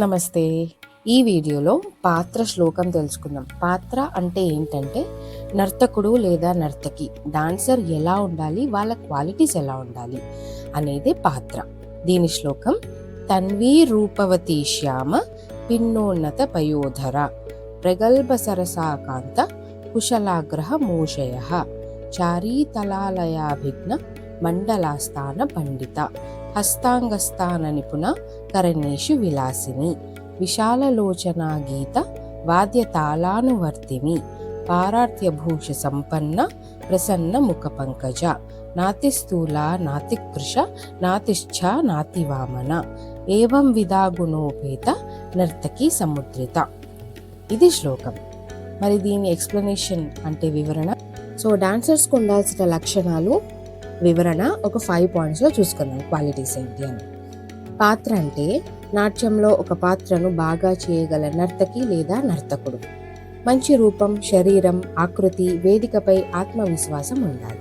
నమస్తే. ఈ వీడియోలో పాత్ర శ్లోకం తెలుసుకుందాం. పాత్ర అంటే ఏంటంటే నర్తకుడు లేదా నర్తకి, డాన్సర్ ఎలా ఉండాలి, వాళ్ళ క్వాలిటీస్ ఎలా ఉండాలి అనేదే పాత్ర. దీని శ్లోకం: తన్వీ రూపవతి శ్యామ పిన్నోన్నత పయోధర ప్రగల్భ సరసాకాంత కుశలాగ్రహ మూషయ చారీతలాలయాభిఘ్న మండలాస్థాన పండిత హస్తాంగస్థాన నిపుణ కరణేషు విలాసిని విశాలలోచనా గీత వాద్యతాళానువర్తిని పారార్త్యభూష సంపన్న ప్రసన్న ముఖ పంకజ నాతిస్థూల నాతికృష నాతిశ్చ నాతివామన ఏవం విధా గుణోపేత నర్తకి సముద్రిత. ఇది శ్లోకం. మరి దీని ఎక్స్ప్లెనేషన్ అంటే వివరణ. సో డాన్సర్స్కి ఉండాల్సిన లక్షణాలు వివరణ ఒక 5 పాయింట్స్లో చూసుకుందాం. క్వాలిటీస్ ఏంటి అని. పాత్ర అంటే నాట్యంలో ఒక పాత్రను బాగా చేయగల నర్తకి లేదా నర్తకుడు. మంచి రూపం, శరీరం, ఆకృతి, వేదికపై ఆత్మవిశ్వాసం ఉండాలి.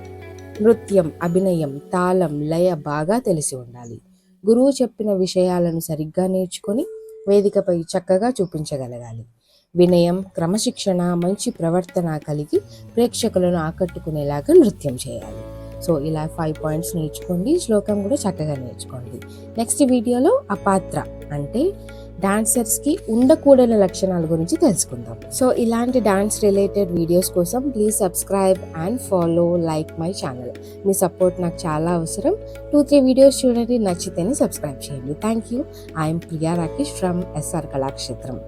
నృత్యం, అభినయం, తాళం, లయ బాగా తెలిసి ఉండాలి. గురువు చెప్పిన విషయాలను సరిగ్గా నేర్చుకొని వేదికపై చక్కగా చూపించగలగాలి. వినయం, క్రమశిక్షణ, మంచి ప్రవర్తన కలిగి ప్రేక్షకులను ఆకట్టుకునేలాగా నృత్యం చేయాలి. సో ఇలా 5 పాయింట్స్ నేర్చుకోండి. శ్లోకం కూడా చక్కగా నేర్చుకోండి. నెక్స్ట్ వీడియోలో ఆ పాత్ర అంటే డాన్సర్స్కి ఉండకూడని లక్షణాల గురించి తెలుసుకుందాం. సో ఇలాంటి డాన్స్ రిలేటెడ్ వీడియోస్ కోసం please subscribe and follow, like my channel. Me support నాకు చాలా అవసరం. 2-3 వీడియోస్ చూడండి, నచ్చితేనే సబ్స్క్రైబ్ చేయండి. Thank you. I'm Priya Rakesh from SR Kalakshetram.